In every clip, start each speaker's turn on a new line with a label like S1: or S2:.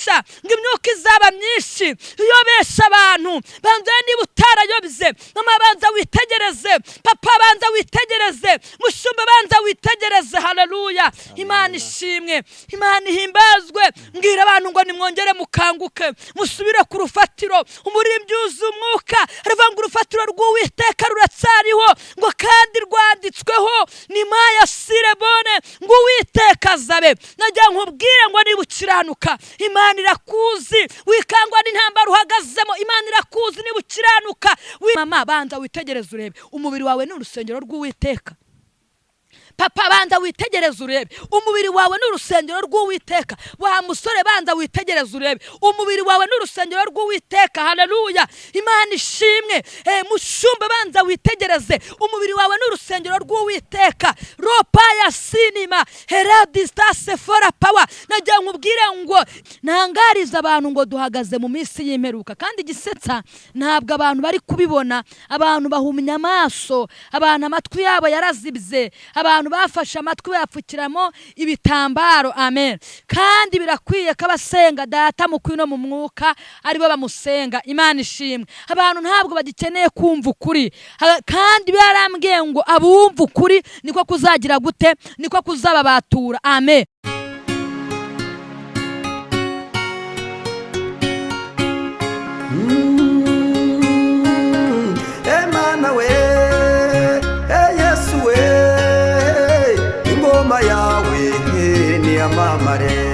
S1: umugisha ngo imyuka izaba myinshi iyobesha abantu. Banza niba utarayobye, mama banza witegereze, papa banza witegereze, mushumba banza witegereze. Haleluya. Imana ishimwe, Imana ihimbazwe. Mbwira abantu ngo nimwongere mukanguke, musubire ku rufatiro. Umuririmbyi yuzuye umwuka aravuga ngo urufatiro rw'Uwiteka ruracyariho, ngo kandi rwanditsweho nimaya sirebone, ngo Uwiteka azabe. Najya nkubwire ngo niba ukiranuka, Imana irakuzi. Wikangwa n'intambara uhagazemo, Imana irakuzi niba ukiranuka. Mama banza witegereze urebe, umubiri wawe ni urusengero rw'Uwiteka. Papa banza witegereze urebe, umubiri wawe ni urusengero rw'Uwiteka. Wa musore banza witegereze urebe, umubiri wawe ni urusengero rw'Uwiteka. Haleluya. Imana ishimwe. Mushumba banza witegereze, umubiri wawe ni urusengero rw'Uwiteka. Ropa ya sinima heradistase fora power. Najya nkubwire ngo ntangariza abantu ngo duhagaze mu minsi y'imperuka, kandi gisetsa ntabwo abantu bari kubibona. Abantu bahumya amaso, abantu amatwi yabo yarazibye, abantu bafashe amatwi bayapfukiramo ibitambaro. Amen. Kandi birakwiye ko abasenga data mu kwino mu mwuka aribo bamusenga. Imana ishimwe. Abantu ntabwo bagikeneye kumva ukuri, kandi byarambwiye ngo abumva ukuri niko kuzagira gute, niko kuzababatura. Amen.
S2: Emana we, Yesu we, ingoma yawe ni amamare.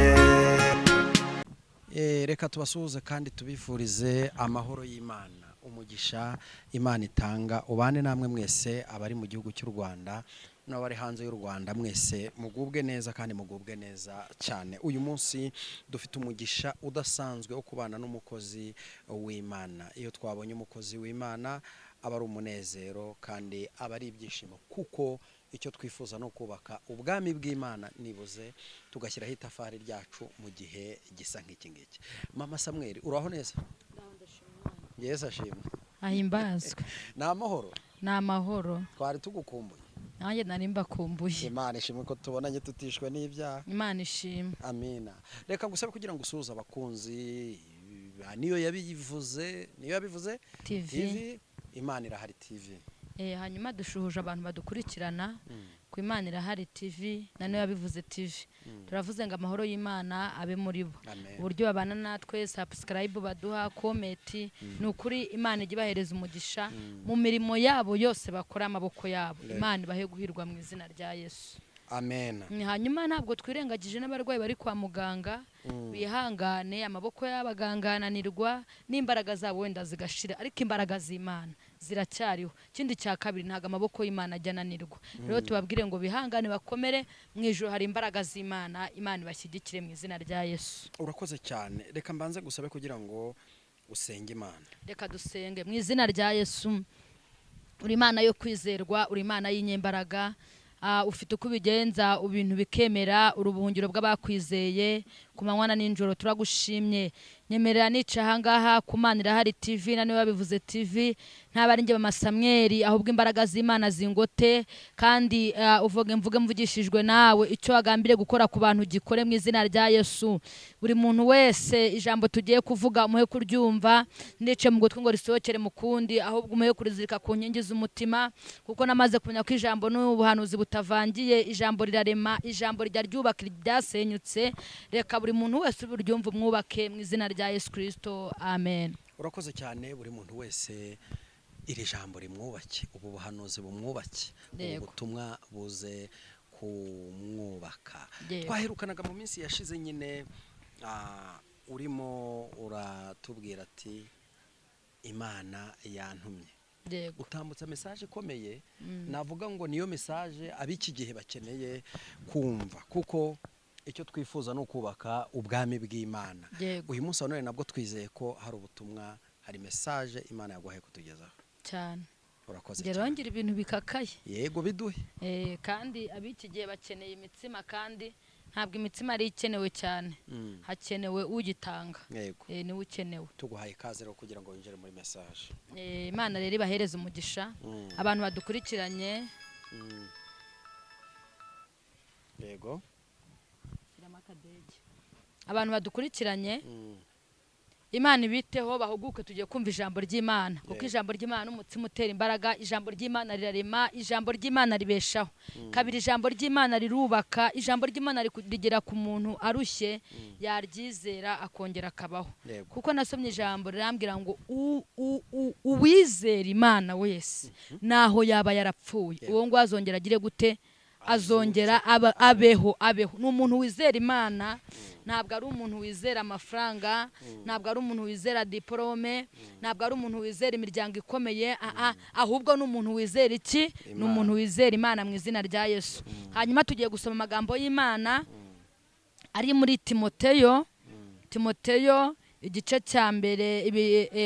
S3: Reka tubasuhuze kandi tubifurize amahoro y'Imana, umugisha Imana itanga ubane namwe mwese abari mu gihugu cy'u Rwanda n'abari hanze y'u Rwanda. Mwese mugubwe neza kandi mugubwe neza cyane. Uyu munsi dufite umugisha udasanzwe wo kubana n'umukozi w'Imana. Iyo twabonye umukozi w'Imana aba ari umunezero kandi aba ari ibyishimo, kuko icyo twifuza no kubaka ubwami bw'Imana, nibuze tugashyiraho itafari ryacu mu gihe gisa nk'iki ngiki. Mama Samuel, uraho neza? Yesu ashimwe.
S1: Ahimbazwe.
S3: Ni amahoro?
S1: Ni amahoro.
S3: Twari tugukumbuye.
S1: Nanjye nari mbakumbuye.
S3: Imana ishimwe ko tubonanye tutishwe n'ibyaha.
S1: Imana ishimwe.
S3: Amina. Reka gusabe kugira ngo usuhuze abakunzi, niyo yabivuze TV Imana Irahari TV.
S1: Hanyuma dushuhuje abantu badukurikirana ku Imana Irahari TV na niyo yabivuze TV. Turavuze ngo amahoro y'Imana abe muri bo. Uburyo babana natwe, subscribe baduha, comment, nukuri Imana igibahereza umugisha mu mirimo yabo yose bakora amaboko yabo. Imana ibahe guhirwa mu izina rya Yesu.
S3: Amen.
S1: Hanyuma ntabwo twirengagije n'abarwayi bari kwa muganga, bihangane, amaboko y'abagangananirwa n'imbaraga zabo wenda zigashira, ariko imbaraga z'Imana ziracyariho. Kindi cya kabiri, ntago amaboko y'Imana ajyananirwa. Rero tubabwire ngo bihangane bakomere, mu ijuru hari imbaraga z'Imana. Imana ibashyigikire mu izina rya Yesu.
S3: Urakoze cyane. Reka mbanze gusabe kugira ngo usenge Imana.
S1: Reka dusenge. Mu izina rya Yesu, uri Imana yo kwizerwa, uri Imana y'inyembaraga. Ufite uko ubigenza ibintu bikemera, urubuhungiro bw'abakwizeye ku manywa na nijoro. Turagushimye. Nyemerera nica ahangaha ku Imana Irahari TV na niwe wabivuze TV, ntabari nge Mama Samuel, ahubwo imbaraga z'Imana zingote, kandi mvuge mvugishijwe nawe. Icyo wagambire gukora ku bantu gikore mu izina rya Yesu. Buri muntu wese ijambo tugiye kuvuga umuhe kuryumva, ndice mu gutwi ngo risohokere mu kundi, ahubwo umuhe kurizirika ku nkingi z'umutima, kuko namaze kumenya ko ijambo n'ubuhanuzi butavangiye. Ijambo rirarema, ijambo rijya ryubaka ibyasenyutse. Reka buri muntu wese uryumva umwubake mu izina rya Yesu Kristo. Amen.
S3: Urakoze cyane. Buri muntu wese iri jambo rimwubake, ubu buhanuzi bumwubake, ubu butumwa buze kumwubaka. Twaherukanaga mu minsi yashize nyine, urimo uratubwira ati Imana yantumye. Utambutsa message ikomeye, navuga ngo niyo message abiki gihe bakeneye kumva, kuko icyo twifuza no kubaka ubwami bw'Imana. Uyu munsi none nabwo twizeye ko hari ubutumwa, hari message Imana yaguhaye kutugezaho
S1: cyane.
S3: Urakoze
S1: cyane. Ngira ibintu bikakaye.
S3: Yego biduhe.
S1: Kandi abiki gihe bakeneye imitsima, kandi ntabwo imitsima ari ikenewe cyane. Hakenewe ugitanga. Niwe ukenewe.
S3: Tuguhaye ikaze rero kugira ngo winjire muri message.
S1: Imana rero ibahereza umugisha abantu badukurikiranye.
S3: Yego.
S1: abantu badukurikiranye Imana ibiteho bahuguke tugiye kumva ijambo ry'Imana kuko ijambo ry'Imana umutsima utera imbaraga ijambo ry'Imana rirarema ijambo ry'Imana ribeshaho kabiri ijambo ry'Imana rirubaka ijambo ry'Imana rigera ku muntu arushye yaryizera akongera akabaho kuko nasomye ijambo rirambwira ngo uwizera Imana wese naho yaba yarapfuye uwo ngo azongera agire gute azongera abeho n'umuntu wizera Imana ntabwo ari umuntu wizera amafaranga ntabwo ari umuntu wizera diplome ntabwo ari umuntu wizera imiryango ikomeye ahubwo n'umuntu wizera iki n'umuntu wizera Imana mu izina rya Yesu hanyuma tugiye gusoma amagambo y'Imana ari muri Timoteyo igice cya mbere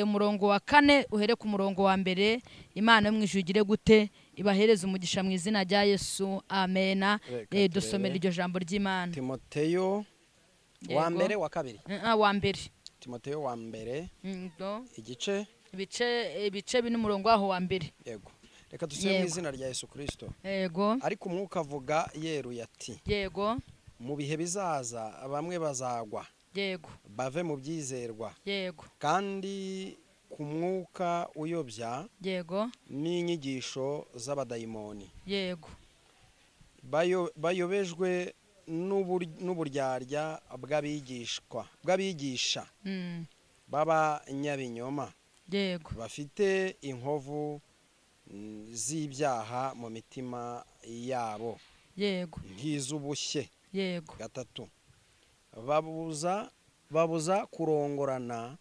S1: umurongo wa 4 uhere ku murongo wa mbere Imana yo mwijugire gute ibahereza umugisha mu izina rya Yesu amena dusomera iryo jambo ry'Imana
S3: Timoteyo wa mbere wa kabiri
S1: wa mbere
S3: Timoteyo wa mbere
S1: ibice n'umurongo waho wa mbere
S3: yego reka dusome mu izina rya Yesu Kristo
S1: yego
S3: ariko umwuka avuga yeruye ati
S1: yego
S3: mu bihe bizaza bamwe bazagwa
S1: yego
S3: bave mu byizerwa
S1: yego
S3: kandi ku mwuka uyobya
S1: yego
S3: n'inyigisho z'abadayimoni
S1: yego
S3: bayobejwe n'uburyarya bw'abigisha b'abanyabinyoma
S1: yego
S3: bafite inkovu z'ibyaha mu mitima yabo
S1: yego
S3: nk'iz'ubushye
S1: yego
S3: gatatu babuza kurongorana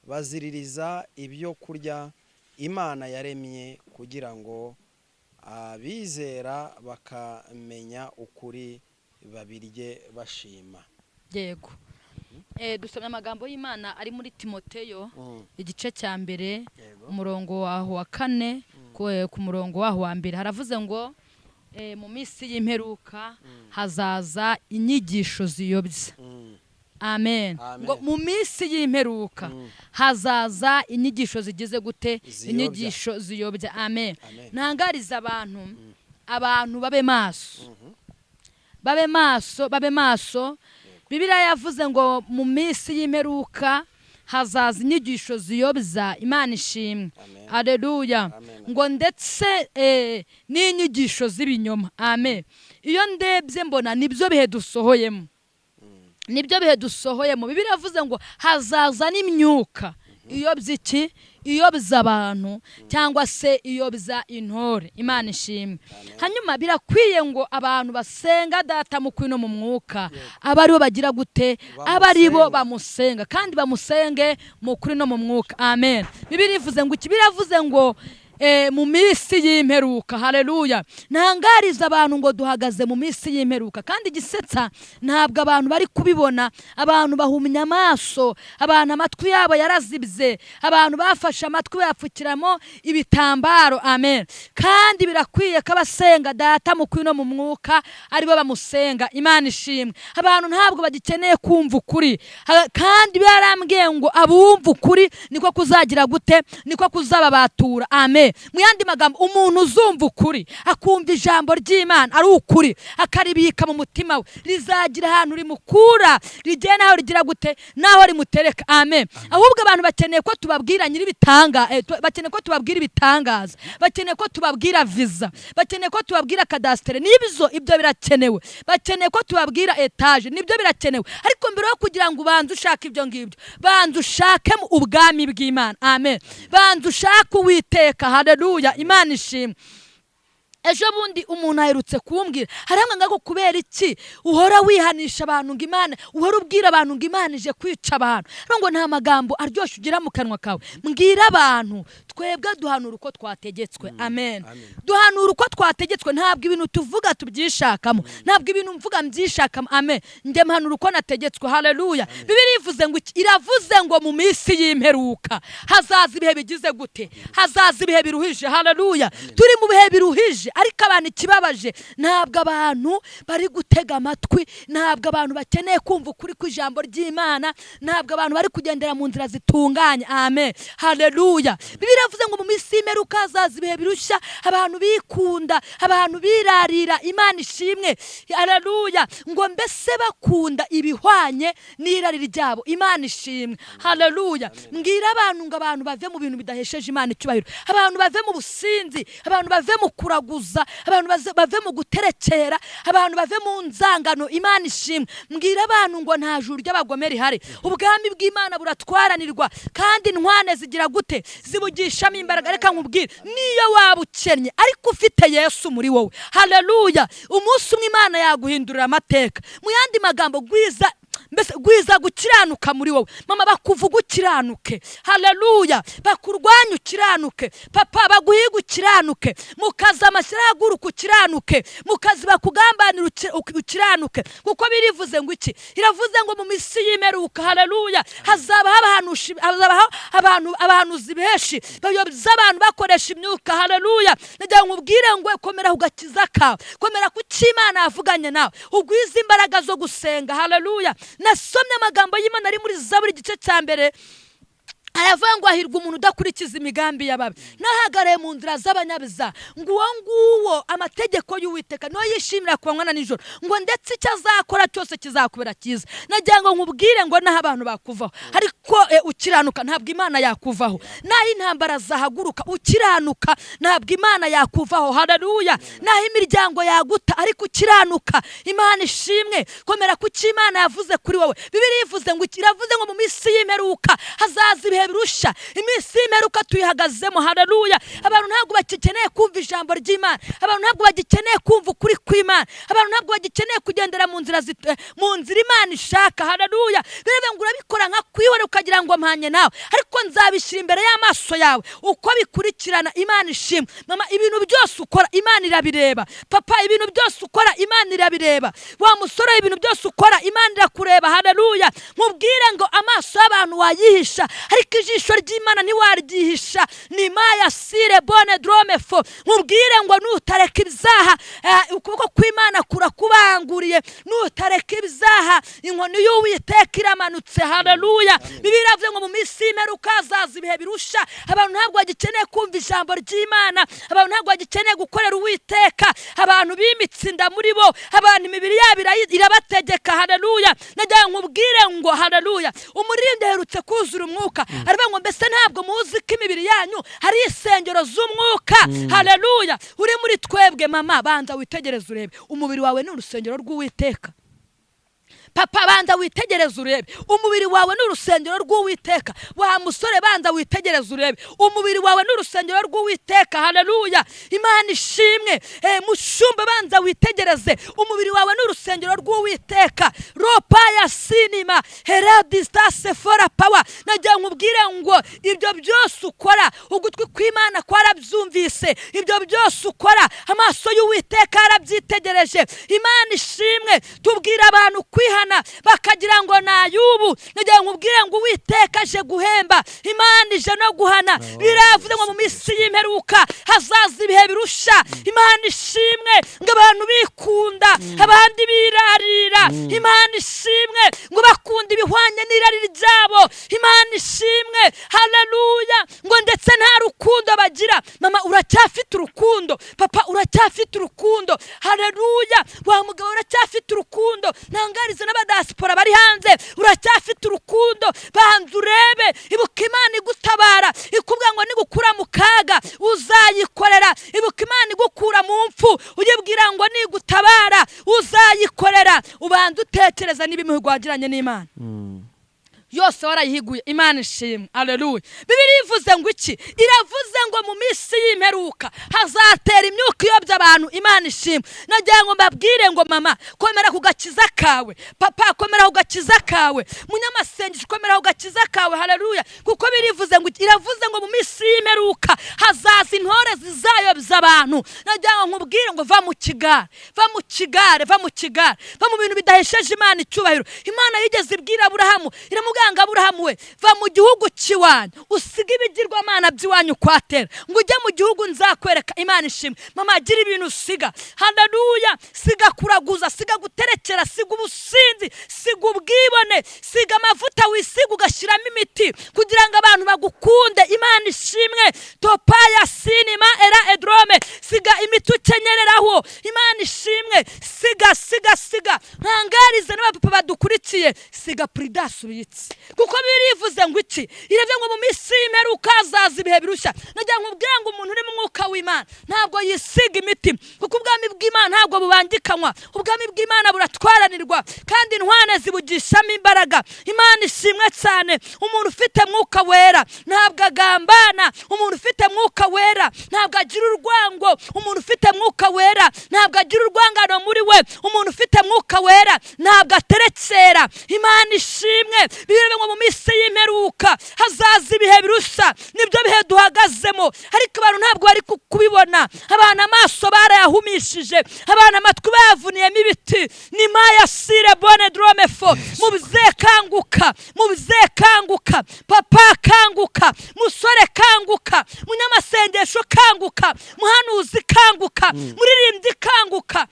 S3: baziririza ibyo kurya Imana yaremye kugira ngo abizera bakamenya ukuri babirye bashima
S1: yego dusomye amagambo y'Imana ari muri Timoteyo igice cya mbere umurongo waho wa 4 ku murongo waho wa mbere haravuze ngo mu minsi y'imperuka hazaza inyigisho ziyobya amen ngo mu minsi y'imperuka hazaza inyigisho zigize gute inyigisho ziyobya amen ntangariza abantu babe maso Bibiliya yavuze ngo mu minsi y'imperuka hazaza inyigisho ziyobya Imana ishimwe haleluya ngo ndetse n'inyigisho z'ibinyoma amen iyo ndebye mbona nibyo bihe dusohoyemo Bibiliya yavuze ngo hazaza n'imyuka iyobya iki iyobya abantu cyangwa se iyobya intore Imana ishimwe hanyuma birakwiye ngo abantu basenga data mu kwino mu mwuka abaribo bagira gute abaribo bamusenga kandi bamusenge mu kuri no mu mwuka amen Bibiliya ivuze ngo iki biravuze ngo mu minsi y'imperuka haleluya ntangariza abantu ngo duhagaze mu minsi y'imperuka kandi gisetsa ntabwo abantu bari kubibona abantu bahumya amaso abantu amatwi yabo yarazibye abantu bafashe amatwi yapfukiramo ibitambaro amen kandi birakwiye ko abasenga data mu kwino mu mwuka aribo bamusenga Imana ishimwe abantu ntabwo bagikeneye kumva ukuri kandi barambwiye ngo abumva ukuri niko kuzagira gute niko kuzababatura amen mu yandi magambo umuntu uzumva ukuri akumva ijambo ry'Imana ari ukuri akaribika mu mutima we rizagira ahantu rimukura rigena naho rigira gute naho rimutereka amen ahubwo abantu bakeneye ko tubabwira bakeneye ko tubabwira ibitangaza bakeneye ko tubabwira visa bakeneye ko tubabwira kadastere ibyo birakenewe bakeneye ko tubabwira etage nibyo birakenewe ariko mbere yo kugira ngo banze ushaka ibyo ngibyo banze ushake ubwami bw'Imana amen banze ushake Uwiteka haleluya Imana ishimwe ejo bundi umuntu aherutse kumbwira haramwe ngako kubera iki uhora wihanisha abantu ngo Imana uhora ubwira abantu ngo Imana ije kwica abantu ngo nta magambo aryoshye ugira mu kanwa kawe mbwira abantu twebwe duhanura uko twategetswe amen duhanura uko twategetswe ntabwo ibintu tuvuga tubyishakamo ntabwo ibintu mvuga mbyishakamo amen nde mpanura uko nategetswe haleluya Bibiliya ivuze ngo iravuze ngo mu minsi y'imperuka hazaza ibihe bigize gute hazaza ibihe biruhije haleluya turi mu bihe biruhije ariko abantu ikibabaje ntabwo abantu bari gutega amatwi, ntabwo abantu bakeneye kumva ukuri kw'ijambo ry'Imana, ntabwo abantu bari kugendera mu nzira zitunganye. Amen, haleluya. Bibiliya iravuze ngo mu minsi y'imperuka hazaza ibihe birushya, abantu bikunda, abantu birarira. Imana ishimwe, haleluya. Ngo mbese bakunda ibihwanye n'irari ryabo. Imana ishimwe, haleluya. Mbwira abantu ngo abantu bave mu bintu bidahesheje Imana icyubahiro, abantu bave mu businzi, abantu bave mu kuraguza, abantu bave mu guterekera, abantu bave mu nzangano. Imana ishimwe. Mbwira abantu ngo nta juru ry'abagome rihari, ubwami bw'Imana buratwaranirwa kandi intwane zigira gute? Zibugishamo imbaraga. Reka nkubwire, niyo waba ukennye ariko ufite Yesu muri wowe, haleluya, umunsi umwe Imana yaguhindurira amateka. Mu yandi magambo, gwiza gukiranuka muri wowe. Mama, bakuvuga ukiranuke, haleluya, bakurwanya ukiranuke, papa baguhiga ukiranuke, mukazi amashyira yaguruka ukiranuke, mukazi bakugambanira ukiranuke. Kuko birivuze ngo iki? Iravuze ngo mu minsi y'imperuka, haleluya, hazabaho abahanuzi benshi bayoboza abantu bakoresha imyuka, haleluya. Nagira nkubwire ngo komera ugakiza kawe, komera ku cy'Imana yavuganye nawe, ugwiza imbaraga zo gusenga, haleluya. Nasomye amagambo y'Imana ari muri Zaburi igice cya mbere, aravuga ngo ahirwa umuntu udakurikiza imigambi y'ababi, nahagaraye mu nzira z'abanyabiza, ngo uwo nguwo amategeko y'Uwiteka niyo yishimira ku manywa na nijoro, ngo ndetse icyo azakora cyose kizakubera cyiza. Nagira ngo nkubwire ngo naho abantu bakuvaho ariko ukiranuka ntabwo Imana yakuvaho, naho intambara zahaguruka ukiranuka ntabwo Imana yakuvaho, haleluya. Naho imiryango yaguta ariko ukiranuka, Imana ishimwe. Komera ku cy'Imana yavuze kuri wowe. Bibiliya ivuze ngo, iravuze ngo mu minsi y'imperuka hazaza ibihe birusha. Iminsi y'imperuka tuyihagazemo, haleluya. Abantu ntabwo bagikeneye kumva ijambo ry'Imana, abantu ntabwo bagikeneye kumva ukuri kw'Imana, abantu ntabwo bagikeneye kugendera mu nzira Imana ishaka, haleluya. Birebe ngo urabikora nka kwihora ukagira ngo mpanye nawe, ariko nzabishyira imbere y'amaso yawe uko bikurikirana. Imana ishimwe. Mama, ibintu byose ukora Imana irabireba. Papa, ibintu byose ukora Imana irabireba. Wa musore, ibintu byose ukora Imana irakureba, haleluya. Mubwire ngo amaso y'abantu wayihisha, ariko ijisho ry'Imana ntiwaryihisha. Ni maya sire bone drome fo. Mubwire ngo nutareka ibyaha, ukuboko kw'Imana kurakubanguriye. Nutareka ibyaha, inkoni y'Uwiteka iramanutse, haleluya. Bibiliya iravuze ngo mu minsi y'imperuka hazaza ibihe birusha. Abantu ntabwo bagikeneye kumva ijambo ry'Imana, abantu ntabwo bagikeneye gukorera Uwiteka, abantu bimitse inda muri bo, abantu imibiri yabo irabategeka, haleluya. Nagira nkubwire ngo, haleluya, umuririmbyi aherutse kuzura umwuka, aravuga ngo mbese ntabwo muzi ko imibiri yanyu hari insengero z'umwuka, haleluya. Uri muri twebwe. Mama, banza witegereze urebe, umubiri wawe ni urusengero rw'Uwiteka. Papa, banza witegereze urebe, umubiri wawe ni urusengero rw'Uwiteka. Wa musore, banza witegereze urebe, umubiri wawe ni urusengero rw'Uwiteka, haleluya. Imana ishimwe. Mushumba, banza witegereze, umubiri wawe ni urusengero rw'Uwiteka. Ropa ya sinima heradistase fora power. Nagira nkubwire ngo ibyo byose ukora, ugutwi kw'Imana kwarabyumvise, ibyo byose ukora amaso y'Uwiteka arabyitegereje. Imana ishimwe. Tubwira abantu kwihana bakagira ngo na Ayubu. Nagira nkubwire ngo Uwiteka aje guhemba, Imana ije no guhana. Biravuze ngo mu minsi y'imperuka hazaza ibihe birusha. Imana ishimwe. Ngo abantu bikunda, abandi birarira. Imana ishimwe. Ngo bakunda ibihwanye n'irari ryabo. Imana ishimwe, haleluya. Ngo ndetse nta rukundo bagira. Mama, uracyafite urukundo. Papa, uracyafite urukundo, haleluya. Wa mugabo, uracyafite urukundo. Ntangarize n'abadiaspora bari hanze, uracyafite urukundo. Banza urebe, ibuka Imana igutabara, ikubwira ngo nigukura mu kaga uzayikorera. Ibuka Imana igukura mu mfu, uyibwira ngo nigutabara uzayikorera. Ubanza utekereza n'ibimihigo wagiranye n'Imana. Yose warayihiguye. Imana ishimwe, haleluya. Bibiliya ivuze ngo iki? Iravuze ngo mu minsi y'imperuka hazatera imyuka iyobya abantu. Imana ishimwe. Nagira ngo mbabwire ngo mama, komera ku gakiza kawe. Papa, komera ku gakiza kawe. Munyamasengesho, komera ku gakiza agakiza kawe. Haleluya. kuko birivuze ngo iravuze ngo mu minsi y'imperuka hazaza intore zizayobya abantu. Nagira ngo nkubwire ngo va mu kigare, va mu bintu bidahesheje Imana icyubahiro. Imana yigeze ibwira Aburahamu, iramubwira ngo Aburahamu we, va mu gihugu cy'iwanyu usiga ibigirwamana by'iwanyu kwatera, ngo ujye mu gihugu nzakwereka. Imana ishimwe. Mama, agira ibintu usiga. Haleluya. siga kuraguza, siga guterekera, siga ubusinzi, siga ubwibone, siga amavuta wisiga ugashyiramo imiti kugira ngo abantu bagukunde. Imana ishimwe. Topaya sinima era edrome, siga imiti ukenyereraho. Imana ishimwe. siga ntangarize n'abapapa badukurikiye, siga Pridas ubitse, kuko birivuze ngo iki, iravye ngo mu minsi y'imperuka hazaza ibihe birushya. Nagira ngo ubwire ngo umuntu uri mu mwuka w'Imana ntabwo yisiga imiti, kuko ubwami bw'Imana ntabwo bubangikanywa. Ubwami bw'Imana buratwaranirwa kandi intwane zibugishamo imbaraga. Imana ishimwe cyane. Umuntu ufite mwuka wera ntabwo agambana. Umuntu ufite mwuka wera ntabwo agira urwango. Umuntu ufite mwuka wera ntabwo agira urwangano muri we. Umuntu ufite mwuka wera ntabwo aterekera. Imana ishimwe. Birivuze ngo mu minsi y'imperuka hazaza ibihe birushya. Nibyo bihe duhagazemo, ariko abantu ntabwo bari kubibona. Abantu amaso barayahumishije, abantu amatwi bayavuniyemo ibiti. Ni maya sire bone drome fo. Mubyeyi kanguka, papa kanguka, musore kanguka, munyamasengesho kanguka, muhanuzi kanguka, muririmbyi kanguka.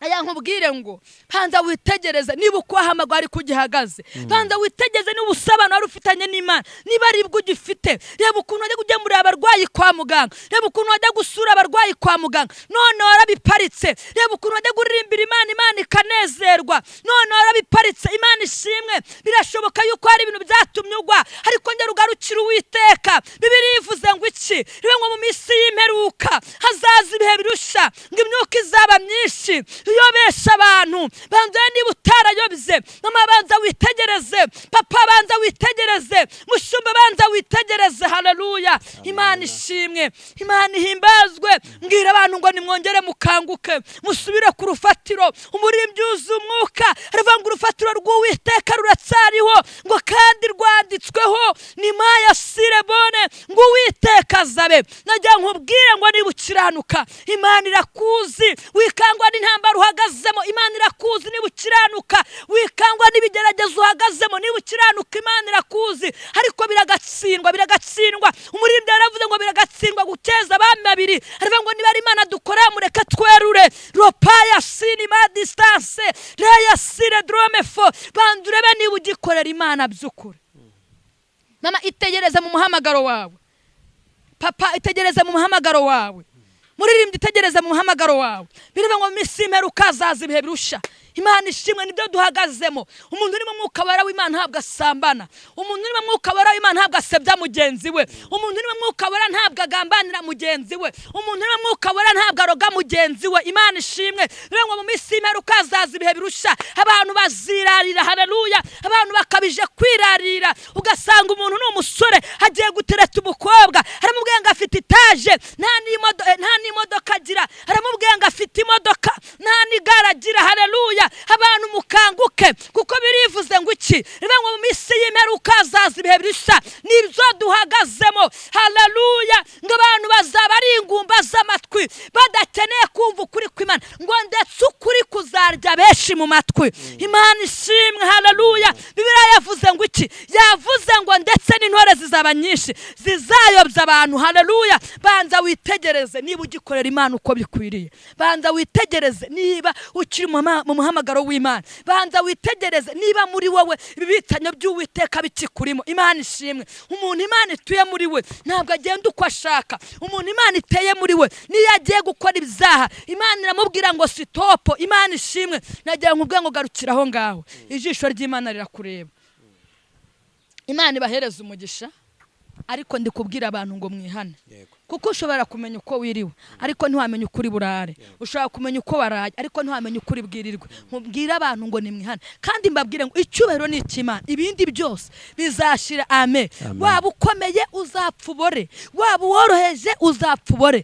S1: Aya nkubwire ngo panza witegereze niba uko wahamagara ari kugihagaze. Panza witegereze niba usabana wari ufitanye n'Imana, niba ari bwo ugifite. Reba ukuntu wajya kugemurira abarwayi kwa muganga, reba ukuntu wajya gusura abarwayi kwa muganga, none warabiparitse. Reba ukuntu wajya kuririmbira Imana, Imana ikanezerwa, none warabiparitse. Imana ishimwe. Birashoboka yuko hari ibintu byatumye ugwa, ariko ngera ugarukira Uwiteka. Bibiliya ivuze ngo iki, reba ngo mu minsi y'imperuka hazaza ibihe birushya, ngo imyuka izaba myinshi iyobesha abantu. Banza niba utarayobye, mama banza witegereze, papa banza witegereze, mushumba banza witegereze. Haleluya. Imana ishimwe. Imana ihimbazwe. Mbwira abantu ngo nimwongere mukanguke, musubire ku rufatiro. Umuririmbyi yuzuye umwuka aravuga ngo urufatiro rw'Uwiteka ruracyariho, ngo kandi rwanditsweho ni maya sire bone, ngo Uwiteka azabe. Nagira nkubwire ngo niba ukiranuka, Imana irakuzi. Wikangwa n'intambara uhagazemo, Imana irakuzi. Niba ukiranuka, wikangwa n'ibigeragezo uhagazemo, niba ukiranuka, Imana irakuzi. Ariko biragatsindwa. Umuririmbyi yaravuze ngo biragatsindwa gukeza abami babiri. Aravuga ngo niba ari Imana dukora, mureke twerure. Ropaya sinima distance reya sire drome fo. Bandurebe niba ugikorera Imana by'ukuri. Mama, itegereze mu muhamagaro wawe. Papa, itegereze mu muhamagaro wawe. Muririmbyi, itegereze mu muhamagaro wawe. Birivuga ngo mu minsi y'imperuka hazaza ibihe birushya. Imana ishimwe. Nibyo duhagazemo. Umuntu uri mu mwuka wera w'Imana ntabwo asambana. umuntu uri mu mwuka wera w'Imana ntabwo asebya mugenzi we. umuntu uri mu mwuka wera ntabwo agambanira mugenzi we. umuntu uri mu mwuka wera ntabwo aroga mugenzi we. Imana ishimwe. Rero ngo mu minsi y'imperuka hazaza ibihe birushya, abantu bazirarira. Haleluya. abantu bakabije kwirarira. Ugasanga umuntu ni umusore agiye gutereta umukobwa, aramubwira ngo afite itaje, nta n'imodoka agira. Aramubwira ngo afite imodoka, nta n'igare agira. Haleluya. Abantu mukanguke, kuko birivuze ngo iki, rivuga ngo mu minsi y'imperuka hazaza ibihe birushya. Nibyo duhagazemo. Haleluya. Ngo abantu bazaba ari ingumba z'amatwi, badakeneye kumva ukuri kw'Imana, ngo ndetse ukuri kuzarya benshi mu matwi. Imana ishimwe. Haleluya. Bibiliya yavuze ngo iki, yavuze ngo ndetse n'intore zizaba nyinshi zizayobya abantu. Haleluya. Banza witegereze niba ugikorera Imana uko bikwiriye. Banza witegereze niba ukiri mu muhamagaro w'Imana. Banza witegereze niba muri wowe ibibitanyo by'Uwiteka bikikurimo. Imana ishimwe. Umuntu Imana ituye muri we ntabwo agenda uko ashaka. Umuntu Imana iteye muri we niyo agiye gukora ibyaha, Imana iramubwira ngo sitopo. Imana ishimwe. Nagira nkubwira ngo garukira aho ngaho, ijisho ry'Imana rirakureba. Imana ibahereza umugisha, ariko ndikubwira abantu ngo mwihane. Kuko ushobora kumenya uko wiriwe, ariko ntiwamenye ukuri burare. Ushobora kumenya uko waraye, ariko ntiwamenye ukuri bwirirwe. Mubwira abantu ngo nimwihane, kandi mbabwire ngo icyubahiro ni icy'Imana, ibindi byose bizashira. Amen. Waba ukomeye uzapfubore, waba woroheje uzapfubore.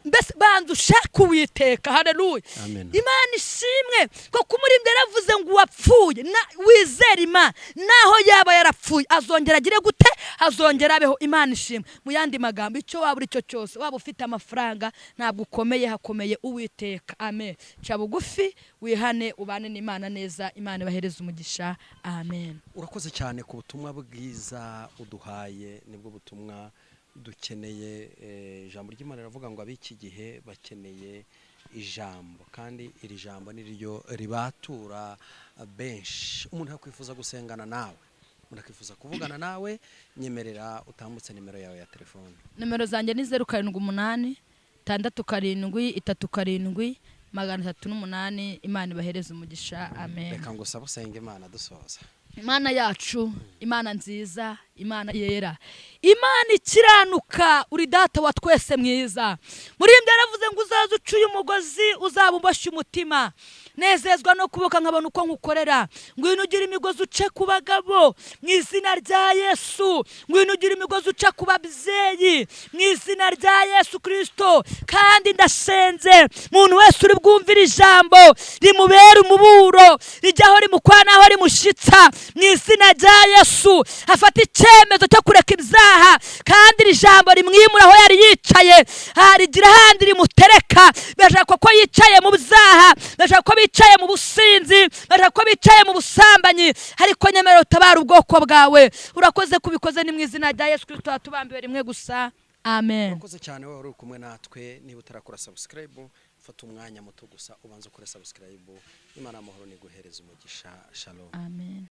S1: mbese banza ushaka Uwiteka. Haleluya.
S3: Amen.
S1: Imana ishimwe ko kumurinde yaravuze ngo uwapfuye wizera Imana naho yaba yarapfuye azongera agire gute, azongera abeho. Imana ishimwe. Mu yandi magambo, icyo waba uri cyo cyose, waba ufite amafaranga ntabwo ukomeye, hakomeye Uwiteka. Amen. Ca bugufi wihane ubane n'Imana neza. Imana ibahereze umugisha. Amen.
S3: Urakoze cyane ku butumwa bwiza uduhaye, nibwo butumwa dukeneye. Ijambo ry'Imana riravuga ngo ab'iki gihe bakeneye ijambo, kandi iri jambo niryo ribatura benshi. Umuntu yakwifuza gusengana nawe, umuntu akifuza kuvugana nawe, nyemerera utambutse nimero yawe ya telefone.
S1: Nimero zanjye ni 078 627 337. Imana ibahereze umugisha. Amen.
S3: Reka ngo sabe usenge Imana dusoza.
S1: Imana yacu, Imana nziza, Imana yera, Imana ikiranuka, uri data wa twese mwiza. Muri ibyo yaravuze ngo uzaza ucuye umugozi uzabumbashye umutima, nezezwa no kuboka nkabona uko nkukorera. Ngwino ugira imigozi uce ku bagabo mu izina rya Yesu. Ngwino ugira imigozi uce ku babyeyi mu izina rya Yesu Kristo. Kandi ndasenze umuntu wese uri bwumvira ijambo rimubera umuburo, rijyaho rimukwana rimushitsa mu izina rya Yesu. Afata icyemezo cyo kureka ibyaha, kandi iri jambo rimwimura aho yari yicaye, rigira ahandi rimutereka. Bashaka ko yicaye mu byaha, bashaka ko bicaye mu businzi, bashaka ko bicaye mu busambanyi, ariko nyemera utabara ubwoko bwawe. Urakoze kubikoze ni mu izina rya Yesu Kristo tubambiwe rimwe gusa. Amen.
S3: Urakoze cyane wowe uri kumwe natwe. Niba utarakora subscribe, fata umwanya muto gusa ubanza ukore subscribe. Imana amahoro niguhereza umugisha. Shalom.
S1: Amen.